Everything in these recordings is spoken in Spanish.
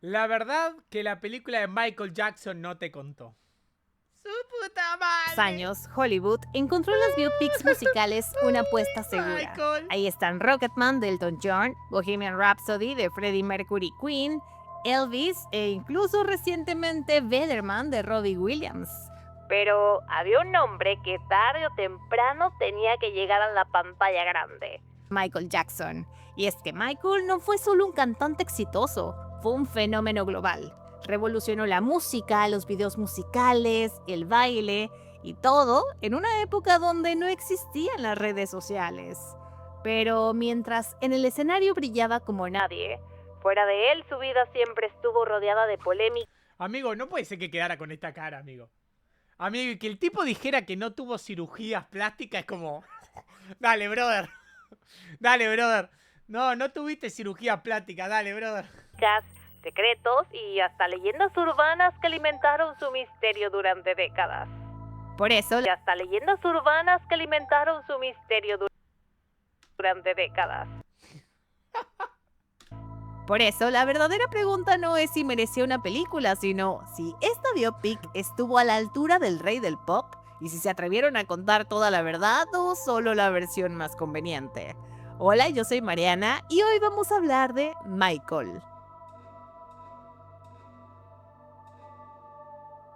La verdad que la película de Michael Jackson no te contó. ¡Su puta madre! Años, Hollywood encontró en las biopics musicales una apuesta segura. Michael. Ahí están Rocketman de Elton John, Bohemian Rhapsody de Freddie Mercury Queen, Elvis e incluso recientemente Weatherman de Robbie Williams. Pero había un nombre que tarde o temprano tenía que llegar a la pantalla grande: Michael Jackson. Y es que Michael no fue solo un cantante exitoso, fue un fenómeno global. Revolucionó la música, los videos musicales, el baile y todo en una época donde no existían las redes sociales. Pero mientras en el escenario brillaba como nadie, fuera de él su vida siempre estuvo rodeada de polémica. Amigo, no puede ser que quedara con esta cara, amigo. Amigo, y que el tipo dijera que no tuvo cirugías plásticas es como... Dale, brother. Dale, brother. No tuviste cirugía plástica, dale, brother. Secretos y hasta leyendas urbanas que alimentaron su misterio durante décadas. Por eso, la verdadera pregunta no es si merecía una película, sino si esta biopic estuvo a la altura del rey del pop y si se atrevieron a contar toda la verdad o solo la versión más conveniente. Hola, yo soy Mariana y hoy vamos a hablar de Michael.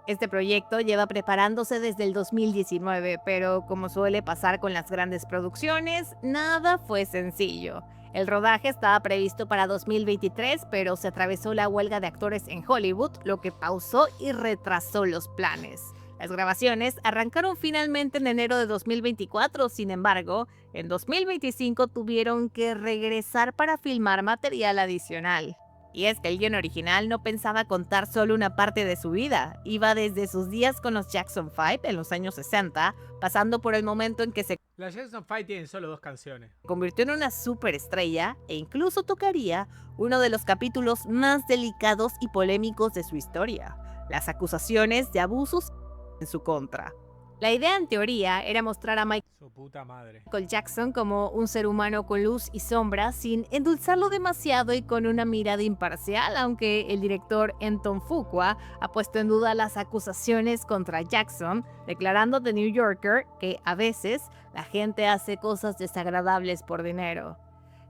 Este proyecto lleva preparándose desde el 2019, pero como suele pasar con las grandes producciones, nada fue sencillo. El rodaje estaba previsto para 2023, pero se atravesó la huelga de actores en Hollywood, lo que pausó y retrasó los planes. Las grabaciones arrancaron finalmente en enero de 2024, sin embargo, en 2025 tuvieron que regresar para filmar material adicional. Y es que el guion original no pensaba contar solo una parte de su vida, iba desde sus días con los Jackson 5 en los años 60, pasando por el momento en que se Las Jackson 5 tienen solo 2 canciones. convirtió en una superestrella e incluso tocaría uno de los capítulos más delicados y polémicos de su historia: las acusaciones de abusos en su contra. La idea en teoría era mostrar a Su puta madre. Michael Jackson como un ser humano con luz y sombra, sin endulzarlo demasiado y con una mirada imparcial, aunque el director Anton Fuqua ha puesto en duda las acusaciones contra Jackson, declarando The New Yorker que a veces la gente hace cosas desagradables por dinero.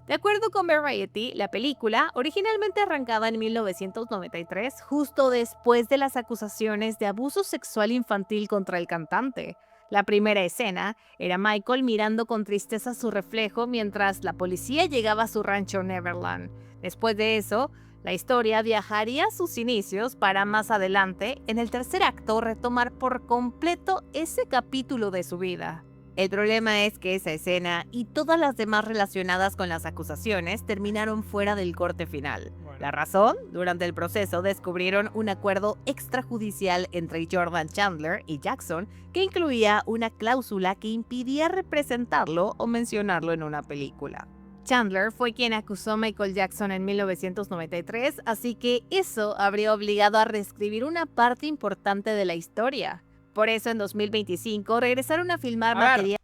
De acuerdo con Variety, la película originalmente arrancaba en 1993, justo después de las acusaciones de abuso sexual infantil contra el cantante. La primera escena era Michael mirando con tristeza su reflejo mientras la policía llegaba a su rancho Neverland. Después de eso, la historia viajaría a sus inicios para más adelante, en el tercer acto, retomar por completo ese capítulo de su vida. El problema es que esa escena y todas las demás relacionadas con las acusaciones terminaron fuera del corte final. La razón: durante el proceso descubrieron un acuerdo extrajudicial entre Jordan Chandler y Jackson que incluía una cláusula que impidía representarlo o mencionarlo en una película. Chandler fue quien acusó a Michael Jackson en 1993, así que eso habría obligado a reescribir una parte importante de la historia. Por eso en 2025 regresaron a filmar material.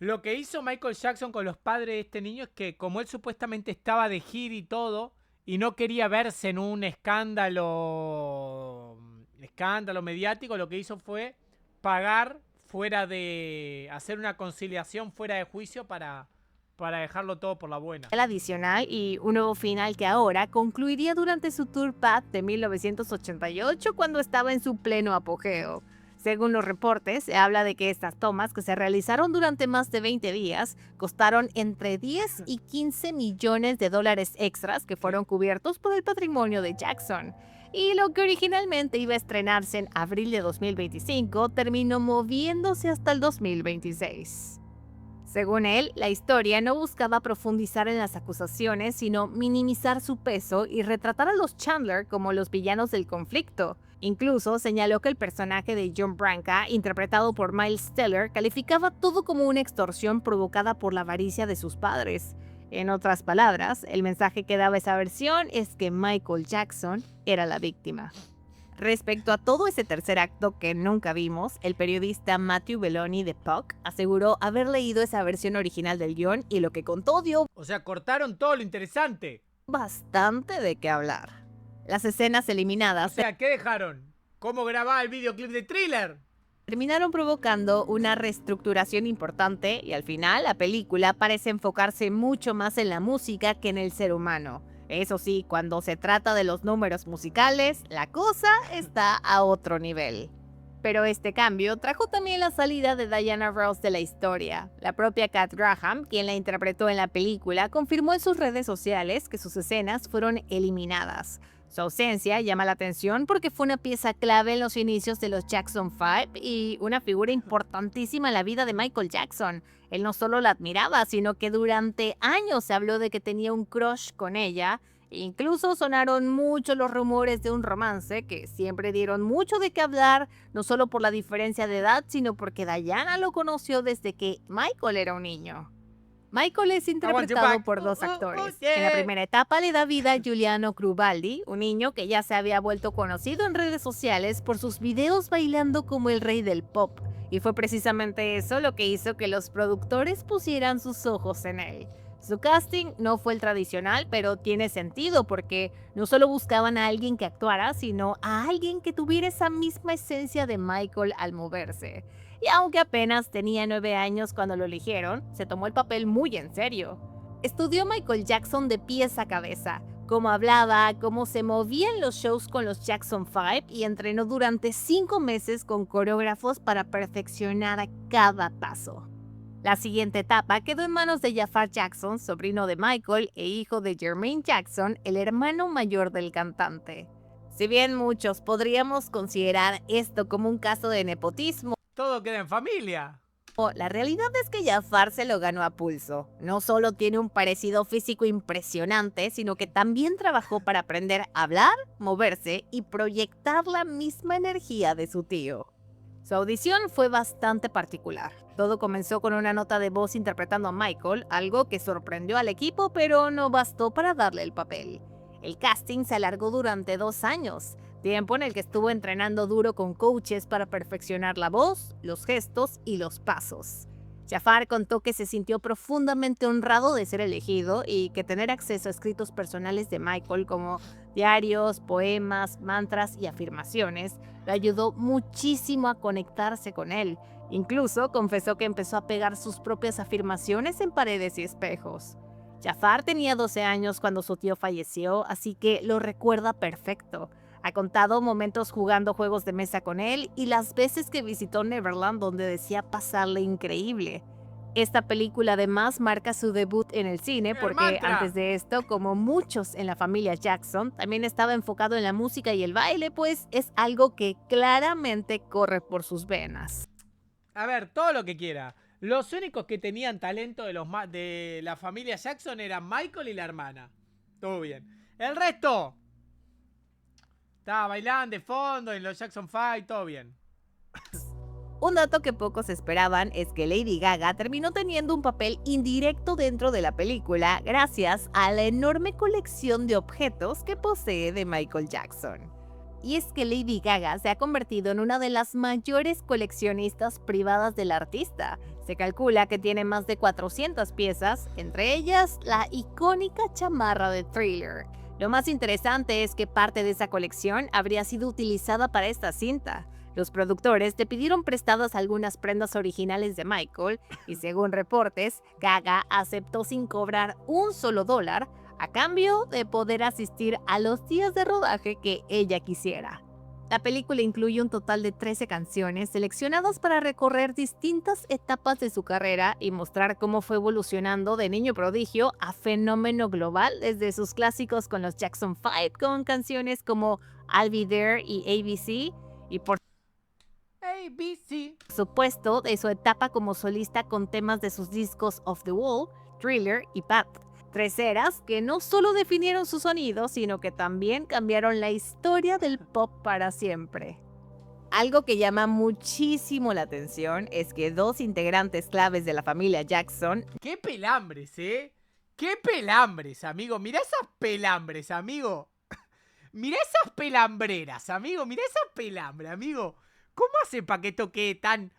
Lo que hizo Michael Jackson con los padres de este niño es que, como él supuestamente estaba de gira y todo, y no quería verse en un escándalo mediático, lo que hizo fue pagar hacer una conciliación fuera de juicio para dejarlo todo por la buena. Adicional y un nuevo final que ahora concluiría durante su tour Path de 1988, cuando estaba en su pleno apogeo. Según los reportes, se habla de que estas tomas, que se realizaron durante más de 20 días, costaron entre 10 y 15 millones de dólares extras que fueron cubiertos por el patrimonio de Jackson. Y lo que originalmente iba a estrenarse en abril de 2025 terminó moviéndose hasta el 2026. Según él, la historia no buscaba profundizar en las acusaciones, sino minimizar su peso y retratar a los Chandler como los villanos del conflicto. Incluso señaló que el personaje de John Branca, interpretado por Miles Teller, calificaba todo como una extorsión provocada por la avaricia de sus padres. En otras palabras, el mensaje que daba esa versión es que Michael Jackson era la víctima. Respecto a todo ese tercer acto que nunca vimos, el periodista Matthew Belloni de Puck aseguró haber leído esa versión original del guión y lo que contó dio O sea, cortaron todo lo interesante. bastante de qué hablar. Las escenas O eliminadas sea, ¿qué dejaron? ¿Cómo grababa el videoclip de Thriller? terminaron provocando una reestructuración importante y al final la película parece enfocarse mucho más en la música que en el ser humano. Eso sí, cuando se trata de los números musicales, la cosa está a otro nivel. Pero este cambio trajo también la salida de Diana Ross de la historia. La propia Kat Graham, quien la interpretó en la película, confirmó en sus redes sociales que sus escenas fueron eliminadas. Su ausencia llama la atención porque fue una pieza clave en los inicios de los Jackson 5 y una figura importantísima en la vida de Michael Jackson. Él no solo la admiraba, sino que durante años se habló de que tenía un crush con ella. Incluso sonaron mucho los rumores de un romance que siempre dieron mucho de qué hablar, no solo por la diferencia de edad, sino porque Diana lo conoció desde que Michael era un niño. Michael es I want you interpretado back. por dos actores. En la Yeah. primera etapa le da vida a Giuliano Crubaldi, un niño que ya se había vuelto conocido en redes sociales por sus videos bailando como el rey del pop. Y fue precisamente eso lo que hizo que los productores pusieran sus ojos en él. Su casting no fue el tradicional, pero tiene sentido porque no solo buscaban a alguien que actuara, sino a alguien que tuviera esa misma esencia de Michael al moverse. Y aunque apenas tenía 9 años cuando lo eligieron, se tomó el papel muy en serio. Estudió Michael Jackson de pies a cabeza, cómo hablaba, cómo se movía en los shows con los Jackson 5 y entrenó durante 5 meses con coreógrafos para perfeccionar cada paso. La siguiente etapa quedó en manos de Jafar Jackson, sobrino de Michael e hijo de Jermaine Jackson, el hermano mayor del cantante. Si bien muchos podríamos considerar esto como un caso de nepotismo, Todo queda en familia. la realidad es que Jafar se lo ganó a pulso. No solo tiene un parecido físico impresionante, sino que también trabajó para aprender a hablar, moverse y proyectar la misma energía de su tío. Su audición fue bastante particular. Todo comenzó con una nota de voz interpretando a Michael, algo que sorprendió al equipo, pero no bastó para darle el papel. El casting se alargó durante 2 años, tiempo en el que estuvo entrenando duro con coaches para perfeccionar la voz, los gestos y los pasos. Jafar contó que se sintió profundamente honrado de ser elegido y que tener acceso a escritos personales de Michael como diarios, poemas, mantras y afirmaciones lo ayudó muchísimo a conectarse con él. Incluso confesó que empezó a pegar sus propias afirmaciones en paredes y espejos. Jafar tenía 12 años cuando su tío falleció, así que lo recuerda perfecto. Ha contado momentos jugando juegos de mesa con él y las veces que visitó Neverland donde decía pasarle increíble. Esta película además marca su debut en el cine porque mantra. antes de esto, como muchos en la familia Jackson, también estaba enfocado en la música y el baile, pues es algo que claramente corre por sus venas. A ver, todo lo que quiera. Los únicos que tenían talento de la familia Jackson eran Michael y la hermana. Todo bien. El resto estaba bailando de fondo en los Jackson 5, todo bien. Un dato que pocos esperaban es que Lady Gaga terminó teniendo un papel indirecto dentro de la película gracias a la enorme colección de objetos que posee de Michael Jackson. Y es que Lady Gaga se ha convertido en una de las mayores coleccionistas privadas del artista. Se calcula que tiene más de 400 piezas, entre ellas la icónica chamarra de Thriller. Lo más interesante es que parte de esa colección habría sido utilizada para esta cinta. Los productores le pidieron prestadas algunas prendas originales de Michael y según reportes, Gaga aceptó sin cobrar un solo dólar a cambio de poder asistir a los días de rodaje que ella quisiera. La película incluye un total de 13 canciones seleccionadas para recorrer distintas etapas de su carrera y mostrar cómo fue evolucionando de niño prodigio a fenómeno global desde sus clásicos con los Jackson 5 con canciones como I'll Be There y ABC y por ABC. supuesto de su etapa como solista con temas de sus discos Off the Wall, Thriller y Pat. 3 eras que no solo definieron su sonido, sino que también cambiaron la historia del pop para siempre. Algo que llama muchísimo la atención es que 2 integrantes claves de la familia Jackson, ¡Qué pelambres, eh! ¡Qué pelambres, amigo! Mirá esas pelambres, amigo. Mirá esas pelambreras, amigo. Mirá esa pelambre, amigo. ¿Cómo hace para que toque tan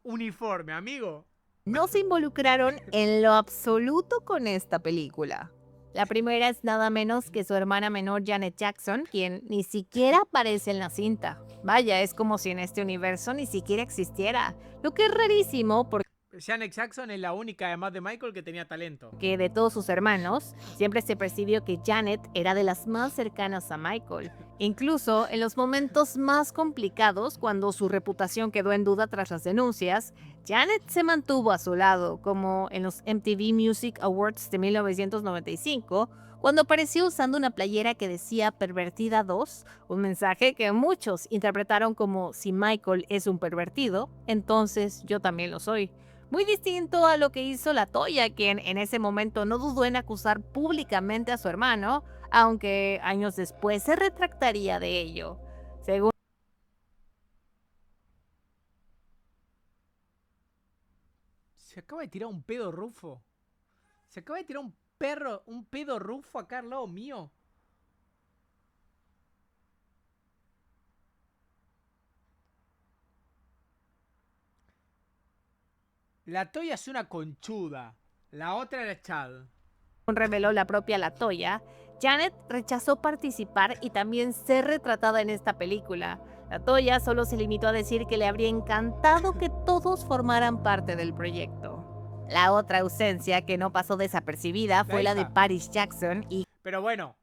uniforme, amigo? no se involucraron en lo absoluto con esta película. La primera es nada menos que su hermana menor Janet Jackson, quien ni siquiera aparece en la cinta. Vaya, es como si en este universo ni siquiera existiera, lo que es rarísimo porque Janet Jackson es la única, además de Michael, que tenía talento. de todos sus hermanos, siempre se percibió que Janet era de las más cercanas a Michael. Incluso en los momentos más complicados, cuando su reputación quedó en duda tras las denuncias, Janet se mantuvo a su lado, como en los MTV Music Awards de 1995, cuando apareció usando una playera que decía Pervertida 2, un mensaje que muchos interpretaron como si Michael es un pervertido, entonces yo también lo soy. Muy distinto a lo que hizo la Toya, quien en ese momento no dudó en acusar públicamente a su hermano, aunque años después se retractaría de ello. Según Se acaba de tirar un pedo Rufo. Se acaba de tirar un pedo Rufo acá al lado mío. La Toya es una conchuda. La otra era Chad. reveló la propia La Toya, Janet rechazó participar y también ser retratada en esta película. La Toya solo se limitó a decir que le habría encantado que todos formaran parte del proyecto. La otra ausencia que no pasó desapercibida fue la de Paris Jackson, Pero bueno,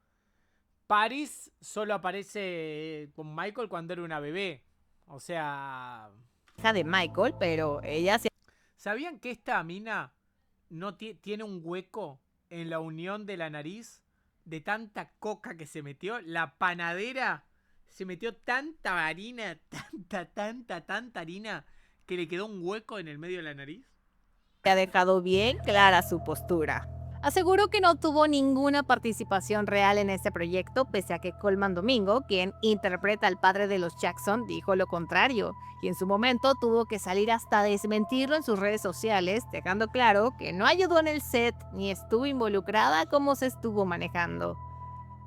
Paris solo aparece con Michael cuando era una bebé. O sea... hija de Michael, pero ella se ¿Sabían que esta mina no tiene un hueco en la unión de la nariz de tanta coca que se metió? La panadera se metió tanta harina, tanta harina, que le quedó un hueco en el medio de la nariz. ha dejado bien clara su postura. Aseguró que no tuvo ninguna participación real en este proyecto, pese a que Colman Domingo, quien interpreta al padre de los Jackson, dijo lo contrario, y en su momento tuvo que salir hasta a desmentirlo en sus redes sociales, dejando claro que no ayudó en el set ni estuvo involucrada como se estuvo manejando.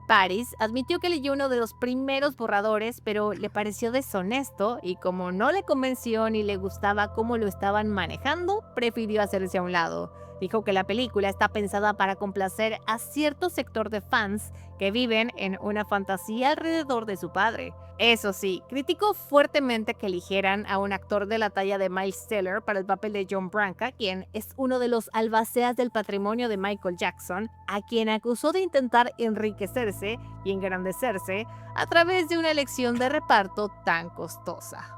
Paris admitió que leyó uno de los primeros borradores, pero le pareció deshonesto y como no le convenció ni le gustaba cómo lo estaban manejando, prefirió hacerse a un lado. Dijo que la película está pensada para complacer a cierto sector de fans que viven en una fantasía alrededor de su padre. Eso sí, criticó fuertemente que eligieran a un actor de la talla de Miles Teller para el papel de John Branca, quien es uno de los albaceas del patrimonio de Michael Jackson, a quien acusó de intentar enriquecerse y engrandecerse a través de una elección de reparto tan costosa.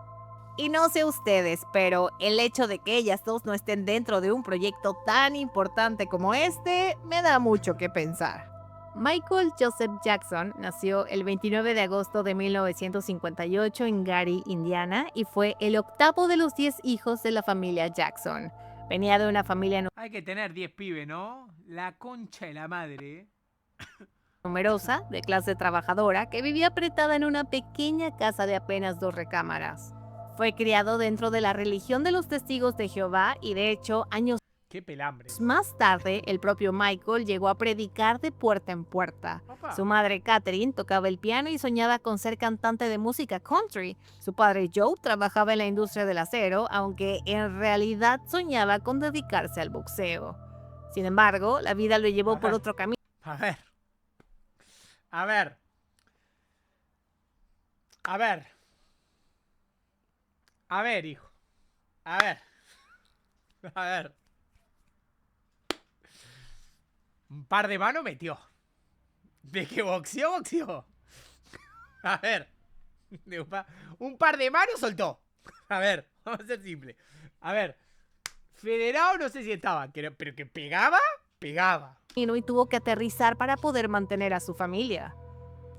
Y no sé ustedes, pero el hecho de que ellas dos no estén dentro de un proyecto tan importante como este, me da mucho que pensar. Michael Joseph Jackson nació el 29 de agosto de 1958 en Gary, Indiana, y fue el octavo de los 10 hijos de la familia Jackson. Venía de una familia Hay que tener 10 pibes, ¿no? La concha de la madre. numerosa, de clase trabajadora, que vivía apretada en una pequeña casa de apenas 2 recámaras. Fue criado dentro de la religión de los Testigos de Jehová y de hecho, años Qué pelambre. más tarde, el propio Michael llegó a predicar de puerta en puerta. Opa. Su madre Catherine tocaba el piano y soñaba con ser cantante de música country. Su padre Joe trabajaba en la industria del acero, aunque en realidad soñaba con dedicarse al boxeo. Sin embargo, la vida lo llevó por otro camino. A ver. A ver. A ver. A ver, hijo. A ver. A ver. Un par de manos metió. De que boxeó, boxeó. A ver. Un par de manos soltó. A ver, vamos a ser simple. A ver. Federado no sé si estaba, pero que pegaba, pegaba. Y tuvo que aterrizar para poder mantener a su familia.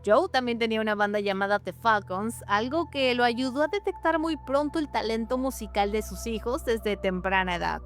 Joe también tenía una banda llamada The Falcons, algo que lo ayudó a detectar muy pronto el talento musical de sus hijos desde temprana edad.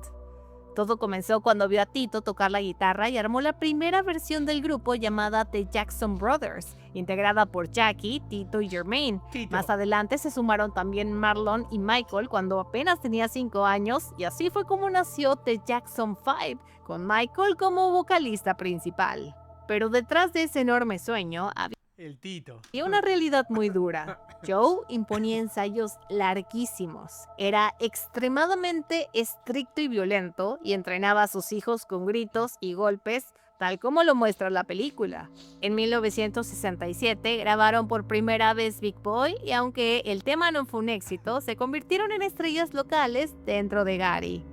Todo comenzó cuando vio a Tito tocar la guitarra y armó la primera versión del grupo llamada The Jackson Brothers, integrada por Jackie, Tito y Jermaine. Más adelante se sumaron también Marlon y Michael cuando apenas tenía 5 años y así fue como nació The Jackson 5, con Michael como vocalista principal. Pero detrás de ese enorme sueño había El Tito. una realidad muy dura. Joe imponía ensayos larguísimos, era extremadamente estricto y violento y entrenaba a sus hijos con gritos y golpes, tal como lo muestra la película. En 1967 grabaron por primera vez Big Boy y aunque el tema no fue un éxito, se convirtieron en estrellas locales dentro de Gary.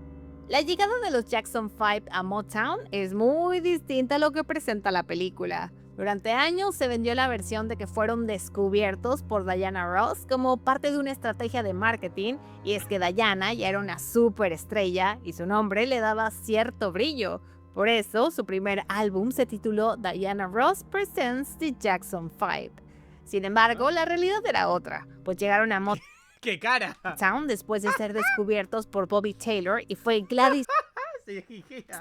La llegada de los Jackson 5 a Motown es muy distinta a lo que presenta la película. Durante años se vendió la versión de que fueron descubiertos por Diana Ross como parte de una estrategia de marketing, y es que Diana ya era una superestrella y su nombre le daba cierto brillo. Por eso, su primer álbum se tituló Diana Ross Presents The Jackson 5. Sin embargo, la realidad era otra, pues llegaron a ¡Qué cara! Motown después de ser descubiertos por Bobby Taylor y fue Gladys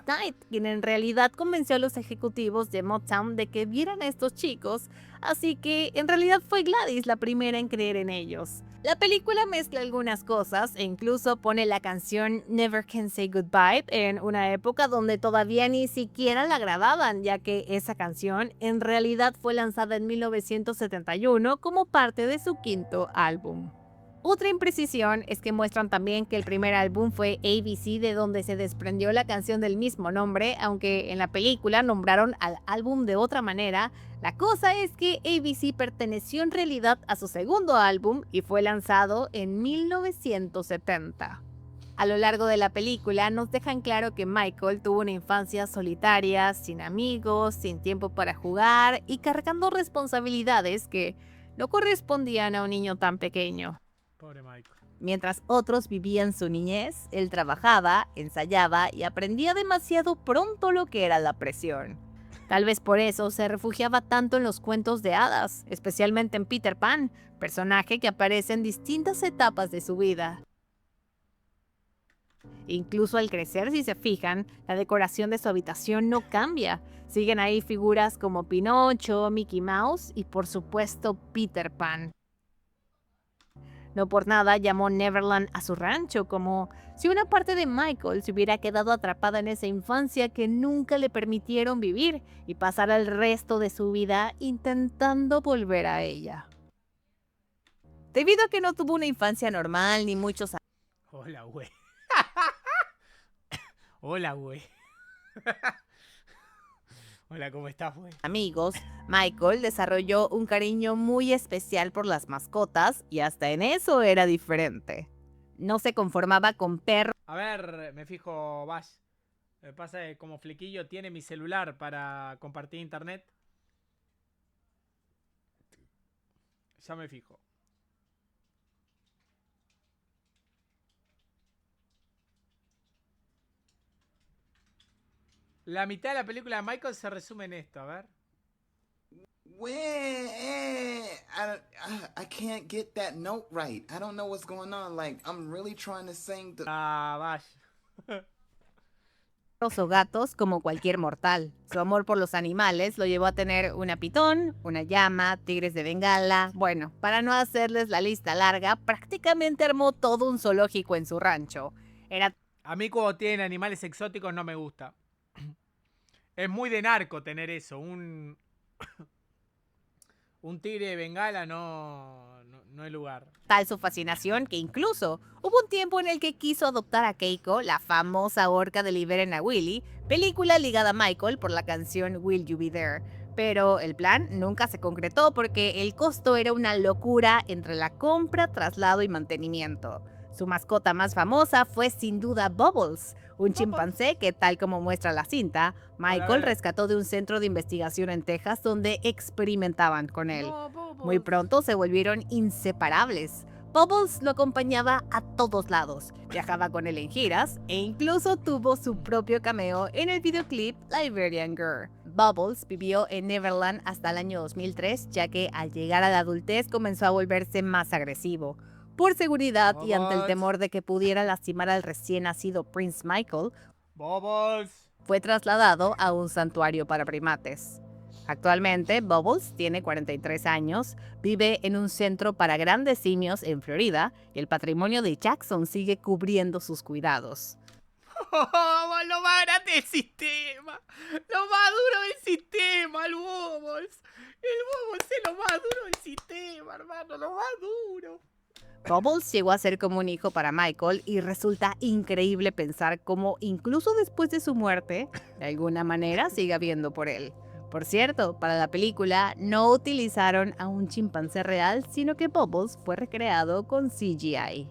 Knight quien en realidad convenció a los ejecutivos de Motown de que vieran a estos chicos, así que en realidad fue Gladys la primera en creer en ellos. La película mezcla algunas cosas e incluso pone la canción Never Can Say Goodbye en una época donde todavía ni siquiera la grababan, ya que esa canción en realidad fue lanzada en 1971 como parte de su quinto álbum. Otra imprecisión es que muestran también que el primer álbum fue ABC, de donde se desprendió la canción del mismo nombre, aunque en la película nombraron al álbum de otra manera. La cosa es que ABC perteneció en realidad a su segundo álbum y fue lanzado en 1970. A lo largo de la película nos dejan claro que Michael tuvo una infancia solitaria, sin amigos, sin tiempo para jugar y cargando responsabilidades que no correspondían a un niño tan pequeño. Pobre Michael. Mientras otros vivían su niñez, él trabajaba, ensayaba y aprendía demasiado pronto lo que era la presión. Tal vez por eso se refugiaba tanto en los cuentos de hadas, especialmente en Peter Pan, personaje que aparece en distintas etapas de su vida. Incluso al crecer, si se fijan, la decoración de su habitación no cambia. Siguen ahí figuras como Pinocho, Mickey Mouse y por supuesto Peter Pan. No por nada llamó Neverland a su rancho, como si una parte de Michael se hubiera quedado atrapada en esa infancia que nunca le permitieron vivir y pasar el resto de su vida intentando volver a ella. Debido a que no tuvo una infancia normal ni muchos Hola, güey. Hola, güey. Hola, ¿cómo estás, güey? amigos, Michael desarrolló un cariño muy especial por las mascotas y hasta en eso era diferente. No se conformaba con perros. A ver, me fijo, Bash. Me pasa que como flequillo tiene mi celular para compartir internet. Ya me fijo. La mitad de la película de Michael se resume en esto, a ver. I can't get that note right. I don't know what's going on. Like, I'm really trying to sing the... Ah, Bash. O gatos como cualquier mortal. Su amor por los animales lo llevó a tener una pitón, una llama, tigres de Bengala. Bueno, para no hacerles la lista larga, prácticamente armó todo un zoológico en su rancho. A mí cuando tienen animales exóticos no me gusta. Es muy de narco tener eso. Un tigre de Bengala no es lugar. Tal su fascinación que incluso hubo un tiempo en el que quiso adoptar a Keiko, la famosa orca de Liberen a Willy, película ligada a Michael por la canción Will You Be There. Pero el plan nunca se concretó porque el costo era una locura entre la compra, traslado y mantenimiento. Su mascota más famosa fue sin duda Bubbles, un chimpancé que, tal como muestra la cinta, Michael rescató de un centro de investigación en Texas donde experimentaban con él. Muy pronto se volvieron inseparables. Bubbles lo acompañaba a todos lados, viajaba con él en giras e incluso tuvo su propio cameo en el videoclip Liberian Girl. Bubbles vivió en Neverland hasta el año 2003, ya que al llegar a la adultez comenzó a volverse más agresivo. Por seguridad y ante el temor de que pudiera lastimar al recién nacido Prince Michael, Bubbles fue trasladado a un santuario para primates. Actualmente, Bubbles tiene 43 años, vive en un centro para grandes simios en Florida y el patrimonio de Jackson sigue cubriendo sus cuidados. Oh, lo más grande del sistema. Lo más duro del sistema, el Bubbles. El Bubbles es lo más duro del sistema, hermano, lo más duro. Bubbles llegó a ser como un hijo para Michael y resulta increíble pensar cómo incluso después de su muerte, de alguna manera sigue habiendo por él. Por cierto, para la película no utilizaron a un chimpancé real, sino que Bubbles fue recreado con CGI.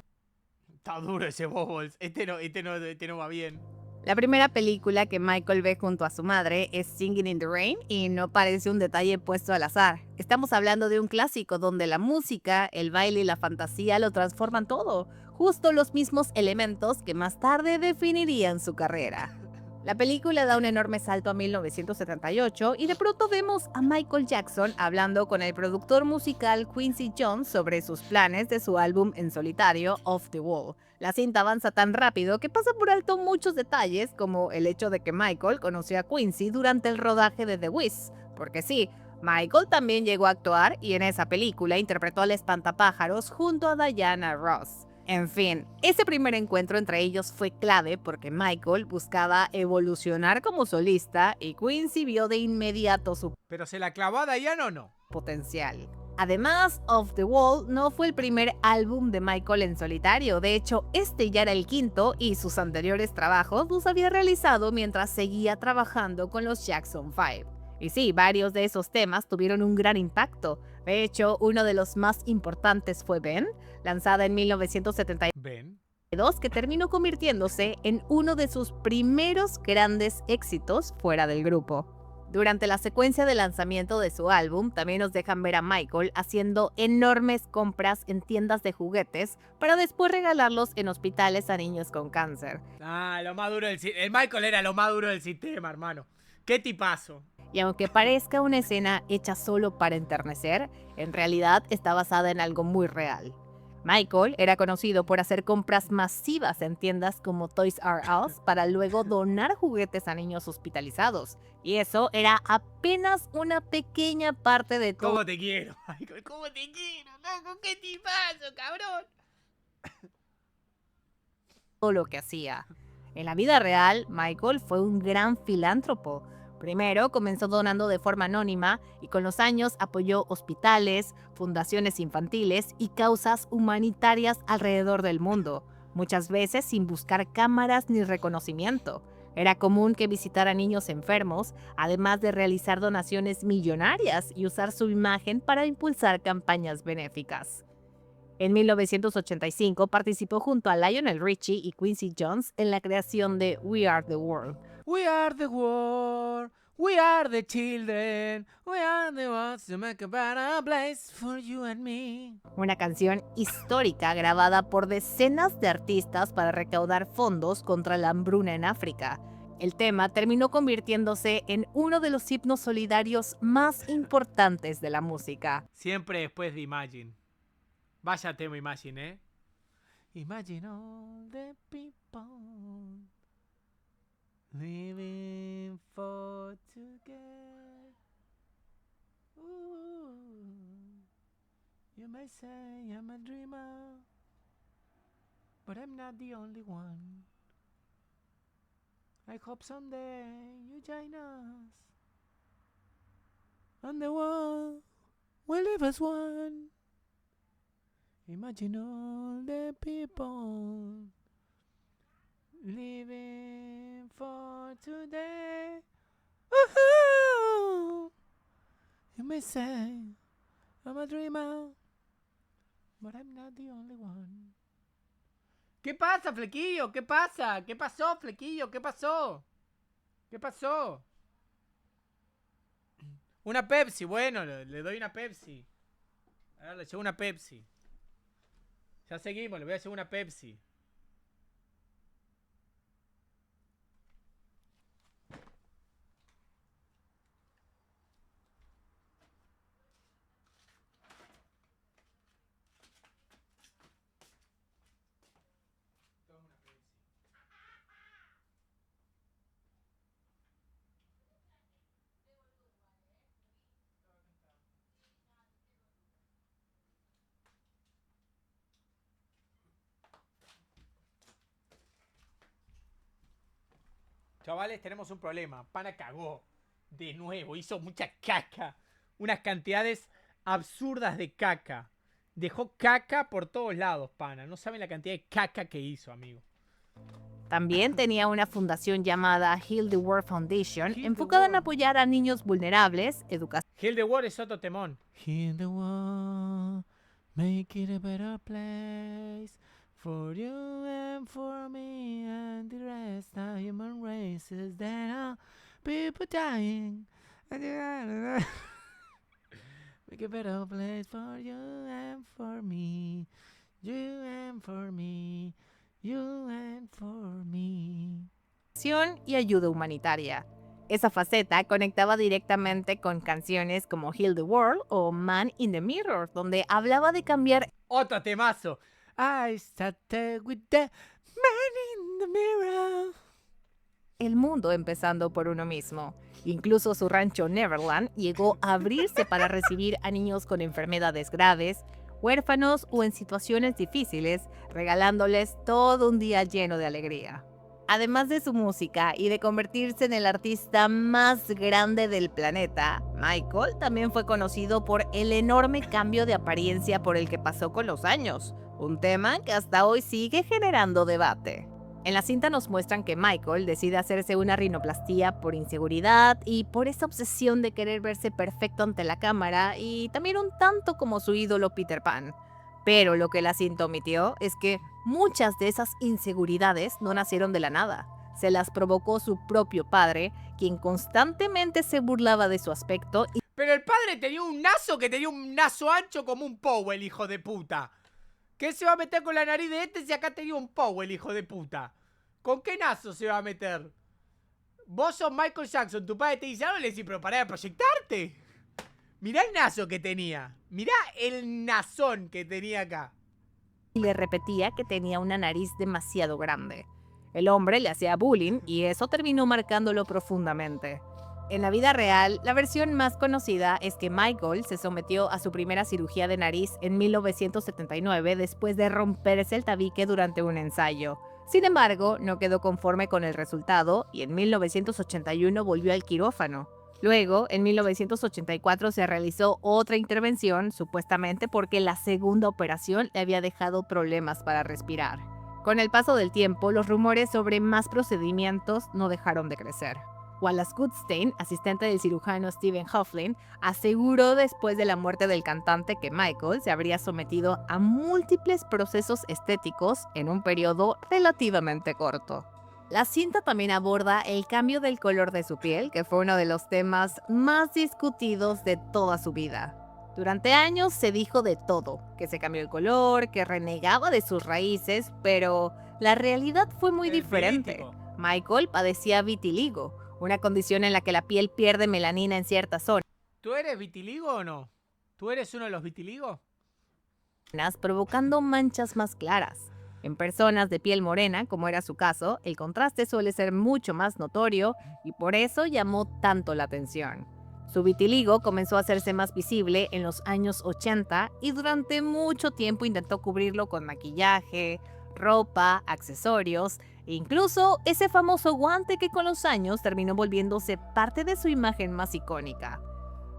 Está duro ese Bubbles. Este no va bien. La primera película que Michael ve junto a su madre es Singing in the Rain y no parece un detalle puesto al azar. Estamos hablando de un clásico donde la música, el baile y la fantasía lo transforman todo, justo los mismos elementos que más tarde definirían su carrera. La película da un enorme salto a 1978 y de pronto vemos a Michael Jackson hablando con el productor musical Quincy Jones sobre sus planes de su álbum en solitario Off the Wall. La cinta avanza tan rápido que pasa por alto muchos detalles, como el hecho de que Michael conoció a Quincy durante el rodaje de The Wiz. Porque sí, Michael también llegó a actuar y en esa película interpretó al espantapájaros junto a Diana Ross. En fin, ese primer encuentro entre ellos fue clave porque Michael buscaba evolucionar como solista y Quincy vio de inmediato su ¿Pero se la clavó a Diana o no? potencial. Además, Off the Wall no fue el primer álbum de Michael en solitario, de hecho, este ya era el quinto y sus anteriores trabajos los había realizado mientras seguía trabajando con los Jackson 5. Y sí, varios de esos temas tuvieron un gran impacto. De hecho, uno de los más importantes fue Ben, lanzada en 1972, ¿Ven? que terminó convirtiéndose en uno de sus primeros grandes éxitos fuera del grupo. Durante la secuencia de lanzamiento de su álbum, también nos dejan ver a Michael haciendo enormes compras en tiendas de juguetes para después regalarlos en hospitales a niños con cáncer. Ah, lo más duro del sistema. El Michael era lo más duro del sistema, hermano. Qué tipazo. Y aunque parezca una escena hecha solo para enternecer, en realidad está basada en algo muy real. Michael era conocido por hacer compras masivas en tiendas como Toys R Us para luego donar juguetes a niños hospitalizados. Y eso era apenas una pequeña parte de ¿Cómo te quiero, Michael? ¿Cómo te quiero, loco? ¿Qué tipazo, cabrón? todo lo que hacía. En la vida real, Michael fue un gran filántropo. Primero comenzó donando de forma anónima y con los años apoyó hospitales, fundaciones infantiles y causas humanitarias alrededor del mundo, muchas veces sin buscar cámaras ni reconocimiento. Era común que visitara niños enfermos, además de realizar donaciones millonarias y usar su imagen para impulsar campañas benéficas. En 1985 participó junto a Lionel Richie y Quincy Jones en la creación de We Are the World, We are the world. We are the children. We are the ones to make a better place for you and me. una canción histórica grabada por decenas de artistas para recaudar fondos contra la hambruna en África. El tema terminó convirtiéndose en uno de los himnos solidarios más importantes de la música. Siempre después de Imagine. Vaya tema Imagine, ¿eh? Imagine all the people living for together. Ooh, you may say I'm a dreamer, but I'm not the only one. I hope someday you join us, and the world will live as one. Imagine all the people living for today. Woohoo! You may say I'm a dreamer, but I'm not the only one. ¿Qué pasa, Flequillo? ¿Qué pasa? ¿Qué pasó, Flequillo? ¿Qué pasó? ¿Qué pasó? Una Pepsi, bueno, le doy una Pepsi. A ver, le llevo una Pepsi. Ya seguimos, le voy a llevar una Pepsi. Chavales, tenemos un problema. Pana cagó. De nuevo, hizo mucha caca. Unas cantidades absurdas de caca. dejó caca por todos lados, pana. No saben la cantidad de caca que hizo, amigo. También tenía una fundación llamada Heal the World Foundation, Heal the enfocada en World. apoyar a niños vulnerables, educación Heal the World es otro temón. Heal the world, make it a better place for you and for me and the rest of human races. There are people dying. Make a better place for you and for me. You and for me. You and for me. y ayuda humanitaria. Esa faceta conectaba directamente con canciones como Heal the World o Man in the Mirror, donde hablaba de cambiar Otro temazo. I started with the man in the mirror. el mundo empezando por uno mismo. Incluso su rancho Neverland llegó a abrirse para recibir a niños con enfermedades graves, huérfanos o en situaciones difíciles, regalándoles todo un día lleno de alegría. Además de su música y de convertirse en el artista más grande del planeta, Michael también fue conocido por el enorme cambio de apariencia por el que pasó con los años, un tema que hasta hoy sigue generando debate. En la cinta nos muestran que Michael decide hacerse una rinoplastía por inseguridad y por esa obsesión de querer verse perfecto ante la cámara y también un tanto como su ídolo Peter Pan. Pero lo que la cinta omitió es que muchas de esas inseguridades no nacieron de la nada. Se las provocó su propio padre, quien constantemente se burlaba de su aspecto y Pero el padre tenía un naso ancho como un Powell, hijo de puta. ¿Qué se va a meter con la nariz de este si acá tenía un Powell, hijo de puta? ¿Con qué naso se va a meter? Vos sos Michael Jackson, tu padre te dice algo y le decís, pero pará de proyectarte. Mirá el naso que tenía. Mirá el nazón que tenía acá. le repetía que tenía una nariz demasiado grande. El hombre le hacía bullying y eso terminó marcándolo profundamente. En la vida real, la versión más conocida es que Michael se sometió a su primera cirugía de nariz en 1979 después de romperse el tabique durante un ensayo. Sin embargo, no quedó conforme con el resultado y en 1981 volvió al quirófano. Luego, en 1984 se realizó otra intervención, supuestamente porque la segunda operación le había dejado problemas para respirar. Con el paso del tiempo, los rumores sobre más procedimientos no dejaron de crecer. Wallace Goodstein, asistente del cirujano Stephen Houghlin, aseguró después de la muerte del cantante que Michael se habría sometido a múltiples procesos estéticos en un periodo relativamente corto. La cinta también aborda el cambio del color de su piel, que fue uno de los temas más discutidos de toda su vida. Durante años se dijo de todo, que se cambió el color, que renegaba de sus raíces, pero la realidad fue muy diferente. Michael padecía vitiligo, una condición en la que la piel pierde melanina en ciertas zonas, ¿Tú eres vitiligo o no? ¿Tú eres uno de los vitiligos? provocando manchas más claras. En personas de piel morena, como era su caso, el contraste suele ser mucho más notorio y por eso llamó tanto la atención. Su vitiligo comenzó a hacerse más visible en los años 80 y durante mucho tiempo intentó cubrirlo con maquillaje, ropa, accesorios e incluso ese famoso guante que con los años terminó volviéndose parte de su imagen más icónica.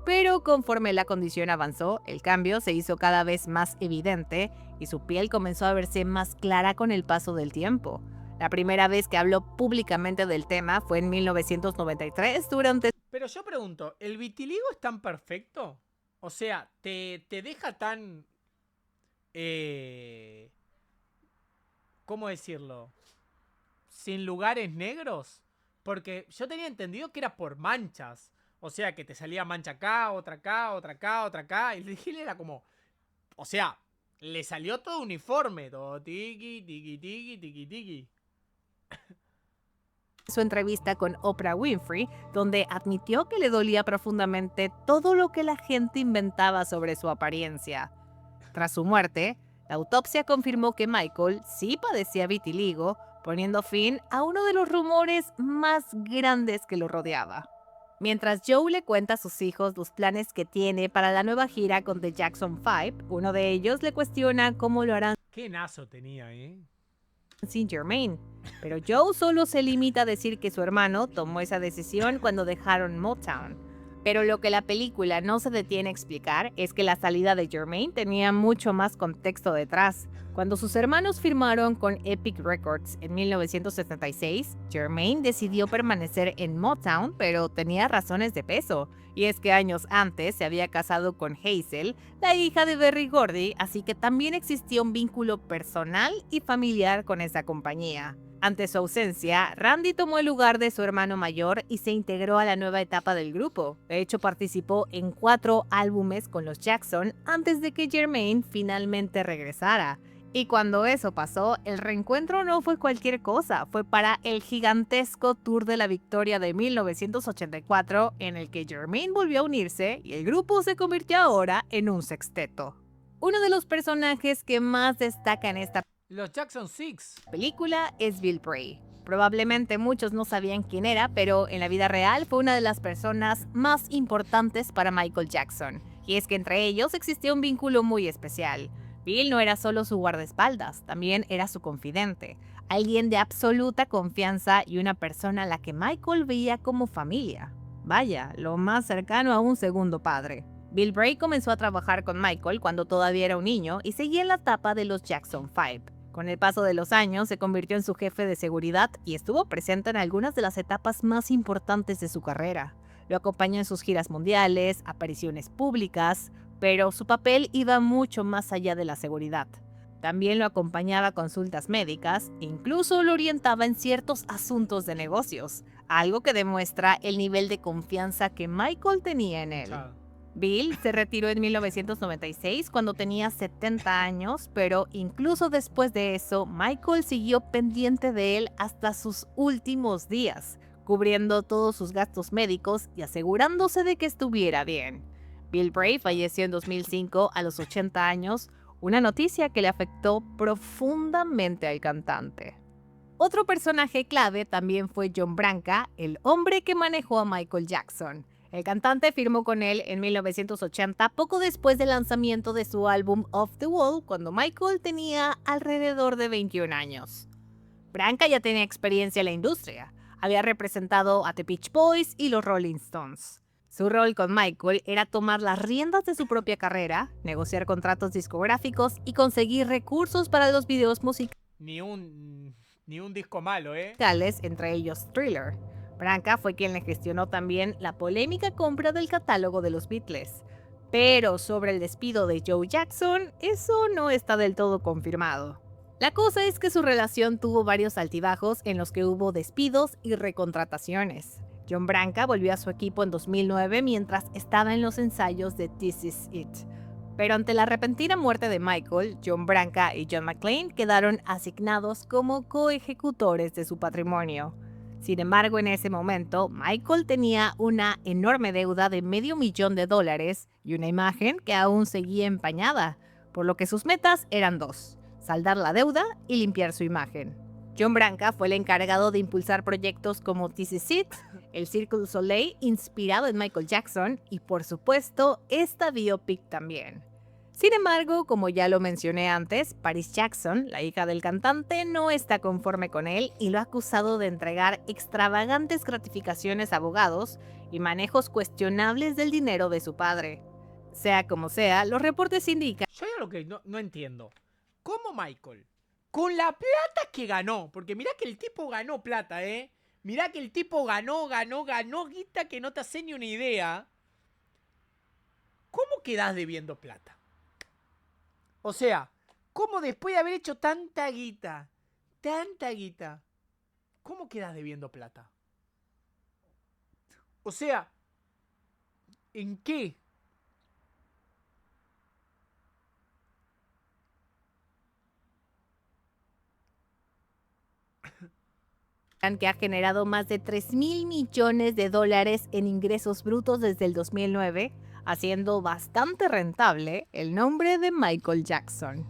Pero conforme la condición avanzó, el cambio se hizo cada vez más evidente y su piel comenzó a verse más clara con el paso del tiempo. La primera vez que habló públicamente del tema fue en 1993 durante... Pero yo pregunto, ¿el vitiligo es tan perfecto? O sea, ¿te deja tan... ¿cómo decirlo? ¿Sin lugares negros? Porque yo tenía entendido que era por manchas. O sea, que te salía mancha acá, otra acá, otra acá, otra acá. Y el de Gil era como... O sea, le salió todo uniforme. Todo tiki, tiki, tiki, tiki, tiki. su entrevista con Oprah Winfrey, donde admitió que le dolía profundamente todo lo que la gente inventaba sobre su apariencia. Tras su muerte, la autopsia confirmó que Michael sí padecía vitiligo, poniendo fin a uno de los rumores más grandes que lo rodeaba. Mientras Joe le cuenta a sus hijos los planes que tiene para la nueva gira con The Jackson 5, uno de ellos le cuestiona cómo lo harán Qué nazo tenía, ¿eh? sin Jermaine, pero Joe solo se limita a decir que su hermano tomó esa decisión cuando dejaron Motown. Pero lo que la película no se detiene a explicar es que la salida de Jermaine tenía mucho más contexto detrás. Cuando sus hermanos firmaron con Epic Records en 1976, Jermaine decidió permanecer en Motown, pero tenía razones de peso. Y es que años antes se había casado con Hazel, la hija de Berry Gordy, así que también existía un vínculo personal y familiar con esa compañía. Ante su ausencia, Randy tomó el lugar de su hermano mayor y se integró a la nueva etapa del grupo. De hecho, participó en 4 álbumes con los Jackson antes de que Jermaine finalmente regresara. Y cuando eso pasó, el reencuentro no fue cualquier cosa, fue para el gigantesco Tour de la Victoria de 1984, en el que Jermaine volvió a unirse y el grupo se convirtió ahora en un sexteto. Uno de los personajes que más destaca en esta Los Jackson 6. película es Bill Bray. Probablemente muchos no sabían quién era, pero en la vida real fue una de las personas más importantes para Michael Jackson. Y es que entre ellos existía un vínculo muy especial. Bill no era solo su guardaespaldas, también era su confidente, alguien de absoluta confianza y una persona a la que Michael veía como familia. Vaya, lo más cercano a un segundo padre. Bill Bray comenzó a trabajar con Michael cuando todavía era un niño y seguía en la etapa de los Jackson 5. Con el paso de los años se convirtió en su jefe de seguridad y estuvo presente en algunas de las etapas más importantes de su carrera. Lo acompañó en sus giras mundiales, apariciones públicas, pero su papel iba mucho más allá de la seguridad. También lo acompañaba a consultas médicas e incluso lo orientaba en ciertos asuntos de negocios, algo que demuestra el nivel de confianza que Michael tenía en él. Bill se retiró en 1996 cuando tenía 70 años, pero incluso después de eso, Michael siguió pendiente de él hasta sus últimos días, cubriendo todos sus gastos médicos y asegurándose de que estuviera bien. Bill Bray falleció en 2005 a los 80 años, una noticia que le afectó profundamente al cantante. Otro personaje clave también fue John Branca, el hombre que manejó a Michael Jackson. El cantante firmó con él en 1980, poco después del lanzamiento de su álbum Off the Wall, cuando Michael tenía alrededor de 21 años. Branca ya tenía experiencia en la industria. Había representado a The Beach Boys y los Rolling Stones. Su rol con Michael era tomar las riendas de su propia carrera, negociar contratos discográficos y conseguir recursos para los videos Ni un disco malo, musicales, entre ellos Thriller. Branca fue quien le gestionó también la polémica compra del catálogo de los Beatles. Pero sobre el despido de Joe Jackson, eso no está del todo confirmado. La cosa es que su relación tuvo varios altibajos en los que hubo despidos y recontrataciones. John Branca volvió a su equipo en 2009 mientras estaba en los ensayos de This Is It. Pero ante la repentina muerte de Michael, John Branca y John McClane quedaron asignados como coejecutores de su patrimonio. Sin embargo, en ese momento, Michael tenía una enorme deuda de $500,000 y una imagen que aún seguía empañada, por lo que sus metas eran 2: saldar la deuda y limpiar su imagen. John Branca fue el encargado de impulsar proyectos como This Is It, el Cirque du Soleil inspirado en Michael Jackson y por supuesto esta biopic también. Sin embargo, como ya lo mencioné antes, Paris Jackson, la hija del cantante, no está conforme con él y lo ha acusado de entregar extravagantes gratificaciones a abogados y manejos cuestionables del dinero de su padre. Sea como sea, los reportes indican Yo hay algo que no entiendo. ¿Cómo Michael? Con la plata que ganó, porque mirá que el tipo ganó plata, Mirá que el tipo ganó guita que no te hace ni una idea. ¿Cómo quedás debiendo plata? O sea, ¿cómo después de haber hecho tanta guita, cómo quedás debiendo plata? O sea, ¿en qué? que ha generado más de $3,000 millones en ingresos brutos desde el 2009, haciendo bastante rentable el nombre de Michael Jackson.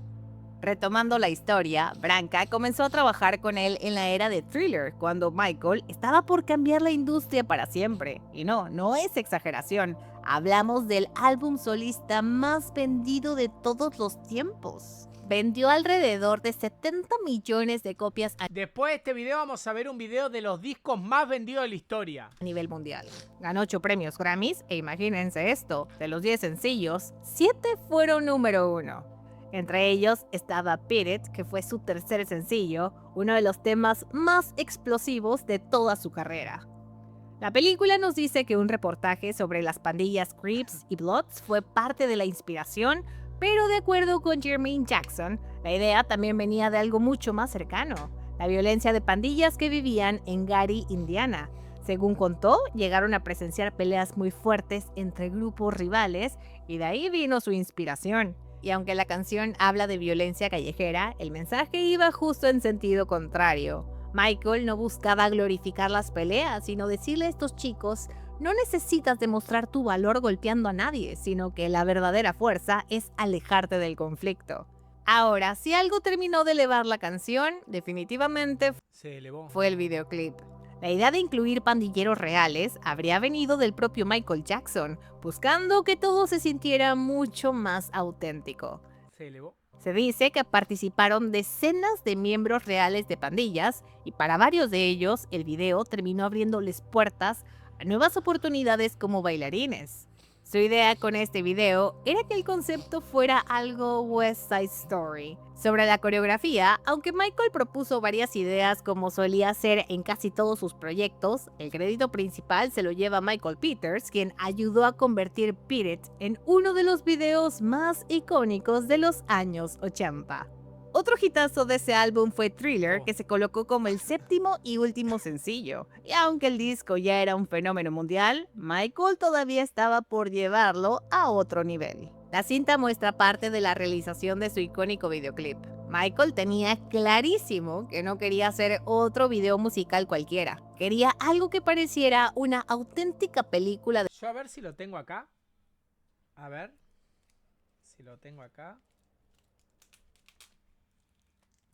Retomando la historia, Branca comenzó a trabajar con él en la era de Thriller, cuando Michael estaba por cambiar la industria para siempre. Y no es exageración. Hablamos del álbum solista más vendido de todos los tiempos. Vendió alrededor de 70 millones de copias Después de este video vamos a ver un video de los discos más vendidos de la historia. a nivel mundial. Ganó 8 premios Grammys e imagínense esto, de los 10 sencillos, 7 fueron número 1. Entre ellos estaba Beat It, que fue su tercer sencillo, uno de los temas más explosivos de toda su carrera. La película nos dice que un reportaje sobre las pandillas Crips y Bloods fue parte de la inspiración, pero de acuerdo con Jermaine Jackson, la idea también venía de algo mucho más cercano, la violencia de pandillas que vivían en Gary, Indiana. Según contó, llegaron a presenciar peleas muy fuertes entre grupos rivales y de ahí vino su inspiración. Y aunque la canción habla de violencia callejera, el mensaje iba justo en sentido contrario. Michael no buscaba glorificar las peleas, sino decirle a estos chicos: no necesitas demostrar tu valor golpeando a nadie, sino que la verdadera fuerza es alejarte del conflicto. Ahora, si algo terminó de elevar la canción, definitivamente Se elevó. fue el videoclip. La idea de incluir pandilleros reales habría venido del propio Michael Jackson, buscando que todo se sintiera mucho más auténtico. Se elevó. Se dice que participaron decenas de miembros reales de pandillas y para varios de ellos el video terminó abriéndoles puertas a nuevas oportunidades como bailarines. Su idea con este video era que el concepto fuera algo West Side Story. Sobre la coreografía, aunque Michael propuso varias ideas como solía hacer en casi todos sus proyectos, el crédito principal se lo lleva Michael Peters, quien ayudó a convertir Beat It en uno de los videos más icónicos de los años 80. Otro hitazo de ese álbum fue Thriller, que se colocó como el séptimo y último sencillo. Y aunque el disco ya era un fenómeno mundial, Michael todavía estaba por llevarlo a otro nivel. La cinta muestra parte de la realización de su icónico videoclip. Michael tenía clarísimo que no quería hacer otro video musical cualquiera. Quería algo que pareciera una auténtica película de... Yo a ver si lo tengo acá. A ver. Si lo tengo acá.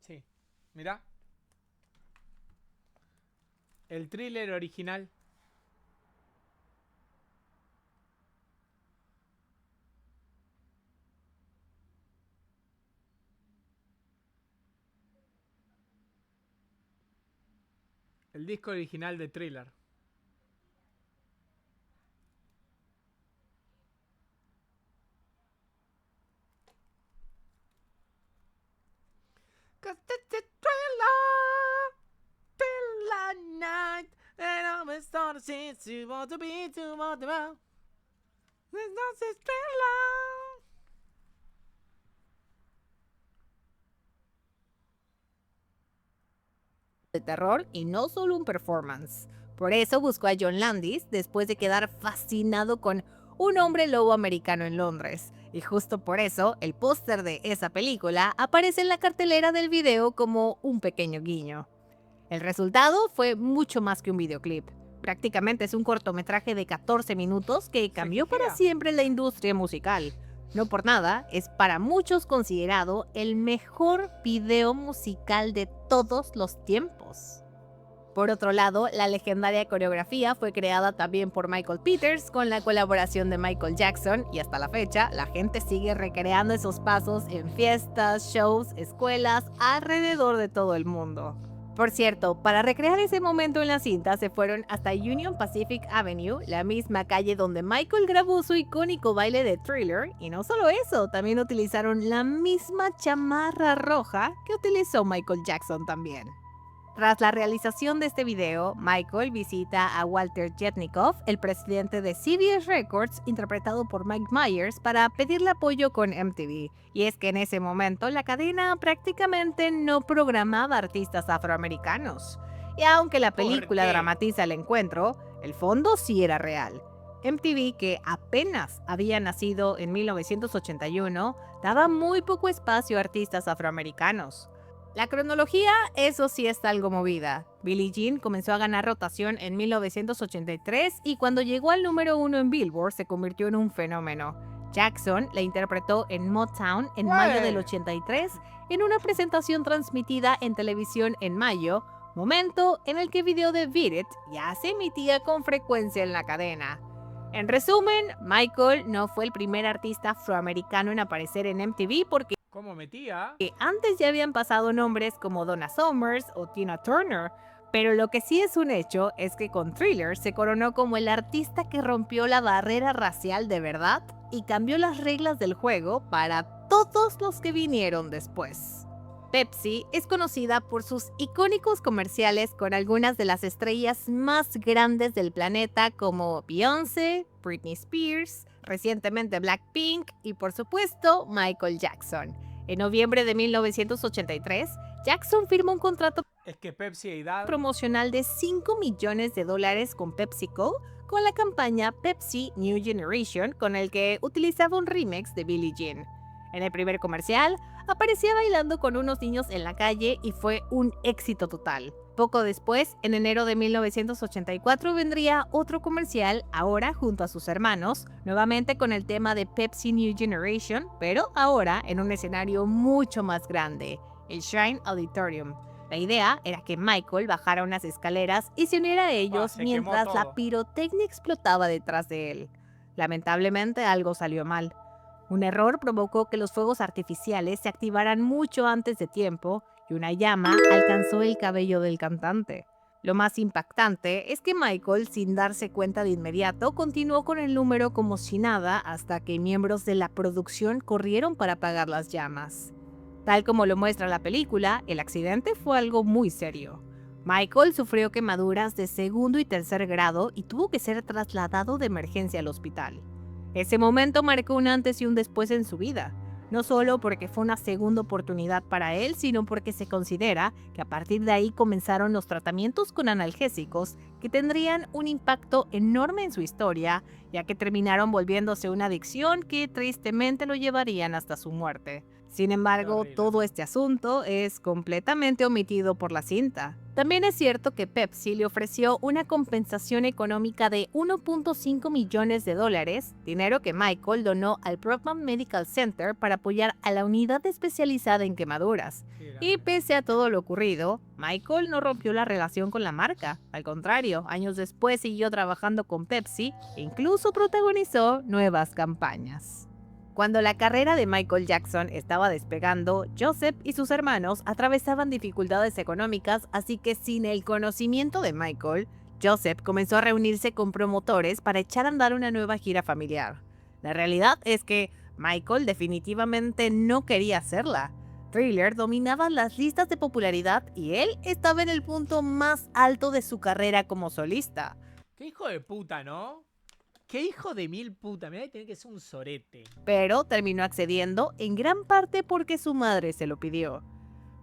Sí, mirá. El Thriller original. El disco original de Thriller. Cause it's a thriller night, and I'm starting to see you want to be too much about. There's no such thriller. terror y no solo un performance. Por eso buscó a John Landis después de quedar fascinado con Un hombre lobo americano en Londres. Y justo por eso, el póster de esa película aparece en la cartelera del video como un pequeño guiño. El resultado fue mucho más que un videoclip. Prácticamente es un cortometraje de 14 minutos que cambió para siempre la industria musical. No por nada, es para muchos considerado el mejor video musical de todos los tiempos. Por otro lado, la legendaria coreografía fue creada también por Michael Peters con la colaboración de Michael Jackson y hasta la fecha la gente sigue recreando esos pasos en fiestas, shows, escuelas alrededor de todo el mundo. Por cierto, para recrear ese momento en la cinta se fueron hasta Union Pacific Avenue, la misma calle donde Michael grabó su icónico baile de Thriller, y no solo eso, también utilizaron la misma chamarra roja que utilizó Michael Jackson también. Tras la realización de este video, Michael visita a Walter Jetnikoff, el presidente de CBS Records, interpretado por Mike Myers, para pedirle apoyo con MTV. Y es que en ese momento la cadena prácticamente no programaba artistas afroamericanos. Y aunque la película dramatiza el encuentro, el fondo sí era real. MTV, que apenas había nacido en 1981, daba muy poco espacio a artistas afroamericanos. La cronología, eso sí, está algo movida. Billie Jean comenzó a ganar rotación en 1983 y cuando llegó al número 1 en Billboard se convirtió en un fenómeno. Jackson la interpretó en Motown en mayo del 83 en una presentación transmitida en televisión en mayo, momento en el que el video de Beat It ya se emitía con frecuencia en la cadena. En resumen, Michael no fue el primer artista afroamericano en aparecer en MTV porque ¿Cómo metía? antes ya habían pasado nombres como Donna Summers o Tina Turner, pero lo que sí es un hecho es que con Thriller se coronó como el artista que rompió la barrera racial de verdad y cambió las reglas del juego para todos los que vinieron después. Pepsi es conocida por sus icónicos comerciales con algunas de las estrellas más grandes del planeta como Beyoncé, Britney Spears, recientemente Blackpink y por supuesto Michael Jackson. En noviembre de 1983, Jackson firmó un contrato Es que Pepsi a edad... promocional de $5 millones con PepsiCo con la campaña Pepsi New Generation, con el que utilizaba un remix de Billie Jean. En el primer comercial, aparecía bailando con unos niños en la calle y fue un éxito total. Poco después, en enero de 1984, vendría otro comercial, ahora junto a sus hermanos, nuevamente con el tema de Pepsi New Generation, pero ahora en un escenario mucho más grande, el Shrine Auditorium. La idea era que Michael bajara unas escaleras y se uniera a ellos se quemó mientras todo. la pirotecnia explotaba detrás de él. Lamentablemente algo salió mal. Un error provocó que los fuegos artificiales se activaran mucho antes de tiempo y una llama alcanzó el cabello del cantante. Lo más impactante es que Michael, sin darse cuenta de inmediato, continuó con el número como si nada hasta que miembros de la producción corrieron para apagar las llamas. Tal como lo muestra la película, el accidente fue algo muy serio. Michael sufrió quemaduras de segundo y tercer grado y tuvo que ser trasladado de emergencia al hospital. Ese momento marcó un antes y un después en su vida, no solo porque fue una segunda oportunidad para él, sino porque se considera que a partir de ahí comenzaron los tratamientos con analgésicos que tendrían un impacto enorme en su historia, ya que terminaron volviéndose una adicción que tristemente lo llevarían hasta su muerte. Sin embargo, Horrible. todo este asunto es completamente omitido por la cinta. También es cierto que Pepsi le ofreció una compensación económica de $1.5 millones, dinero que Michael donó al Brockman Medical Center para apoyar a la unidad especializada en quemaduras. Y pese a todo lo ocurrido, Michael no rompió la relación con la marca. Al contrario, años después siguió trabajando con Pepsi e incluso protagonizó nuevas campañas. Cuando la carrera de Michael Jackson estaba despegando, Joseph y sus hermanos atravesaban dificultades económicas, así que sin el conocimiento de Michael, Joseph comenzó a reunirse con promotores para echar a andar una nueva gira familiar. La realidad es que Michael definitivamente no quería hacerla. Thriller dominaba las listas de popularidad y él estaba en el punto más alto de su carrera como solista. Qué hijo de puta, ¿no? Qué hijo de mil puta. Mirá que tiene que ser un sorete. Pero terminó accediendo en gran parte porque su madre se lo pidió.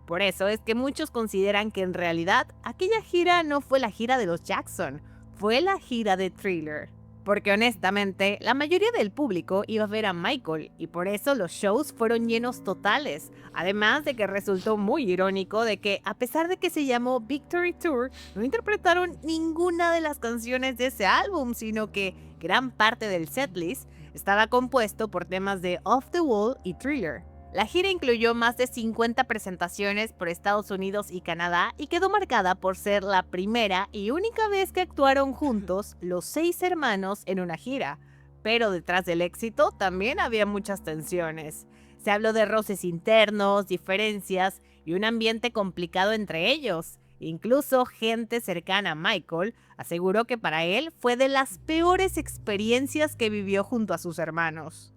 Por eso es que muchos consideran que en realidad aquella gira no fue la gira de los Jackson, fue la gira de Thriller. Porque honestamente, la mayoría del público iba a ver a Michael y por eso los shows fueron llenos totales. Además de que resultó muy irónico de que, a pesar de que se llamó Victory Tour, no interpretaron ninguna de las canciones de ese álbum, sino que gran parte del setlist estaba compuesto por temas de Off the Wall y Thriller. La gira incluyó más de 50 presentaciones por Estados Unidos y Canadá y quedó marcada por ser la primera y única vez que actuaron juntos los 6 hermanos en una gira. Pero detrás del éxito también había muchas tensiones. Se habló de roces internos, diferencias y un ambiente complicado entre ellos. Incluso gente cercana a Michael aseguró que para él fue de las peores experiencias que vivió junto a sus hermanos.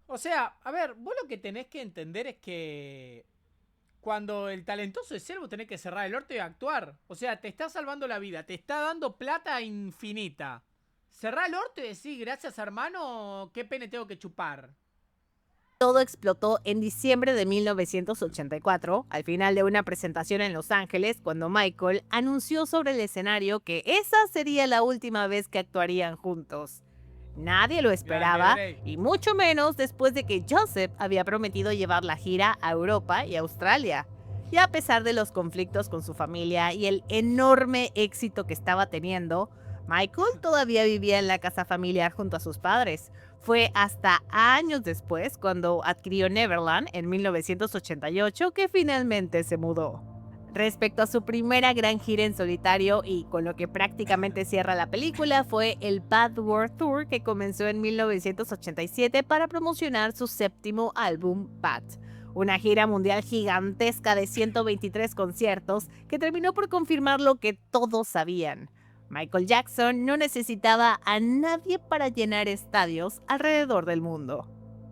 O sea, a ver, vos lo que tenés que entender es que cuando el talentoso es él, vos tenés que cerrar el orto y actuar. O sea, te está salvando la vida, te está dando plata infinita. Cerrá el orto y decís, gracias hermano, qué pene tengo que chupar. Todo explotó en diciembre de 1984, al final de una presentación en Los Ángeles, cuando Michael anunció sobre el escenario que esa sería la última vez que actuarían juntos. Nadie lo esperaba, y mucho menos después de que Joseph había prometido llevar la gira a Europa y Australia. Y a pesar de los conflictos con su familia y el enorme éxito que estaba teniendo, Michael todavía vivía en la casa familiar junto a sus padres. Fue hasta años después, cuando adquirió Neverland en 1988, que finalmente se mudó. Respecto a su primera gran gira en solitario y con lo que prácticamente cierra la película fue el Bad World Tour que comenzó en 1987 para promocionar su séptimo álbum Bad. Una gira mundial gigantesca de 123 conciertos que terminó por confirmar lo que todos sabían. Michael Jackson no necesitaba a nadie para llenar estadios alrededor del mundo.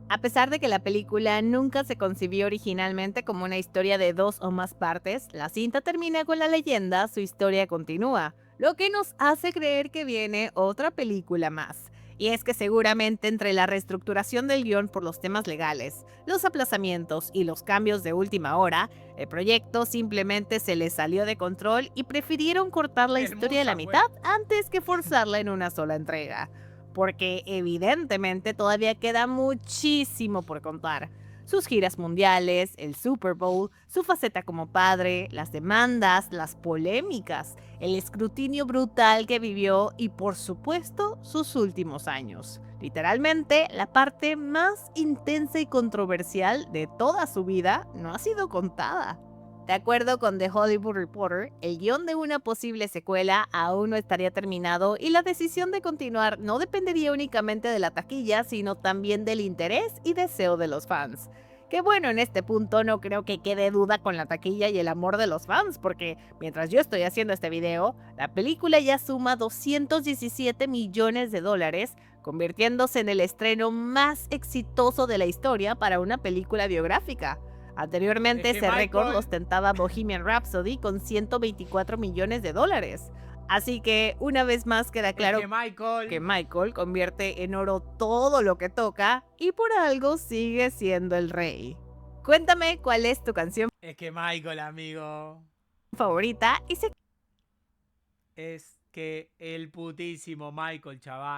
A pesar de que la película nunca se concibió originalmente como una historia de 2 o más partes, la cinta termina con la leyenda "Su historia continúa", lo que nos hace creer que viene otra película más. Y es que seguramente entre la reestructuración del guión por los temas legales, los aplazamientos y los cambios de última hora, el proyecto simplemente se les salió de control y prefirieron cortar la historia de la mitad antes que forzarla en una sola entrega. Porque evidentemente todavía queda muchísimo por contar. Sus giras mundiales, el Super Bowl, su faceta como padre, las demandas, las polémicas, el escrutinio brutal que vivió y por supuesto sus últimos años. Literalmente, la parte más intensa y controversial de toda su vida no ha sido contada. De acuerdo con The Hollywood Reporter, el guión de una posible secuela aún no estaría terminado y la decisión de continuar no dependería únicamente de la taquilla, sino también del interés y deseo de los fans. Que bueno, en este punto no creo que quede duda con la taquilla y el amor de los fans, porque mientras yo estoy haciendo este video, la película ya suma $217 millones, convirtiéndose en el estreno más exitoso de la historia para una película biográfica. Anteriormente ese récord lo ostentaba Bohemian Rhapsody con $124 millones. Así que una vez más queda claro que Michael convierte en oro todo lo que toca y por algo sigue siendo el rey. Cuéntame cuál es tu canción Es que Michael, amigo. favorita y Es que el putísimo Michael, chaval.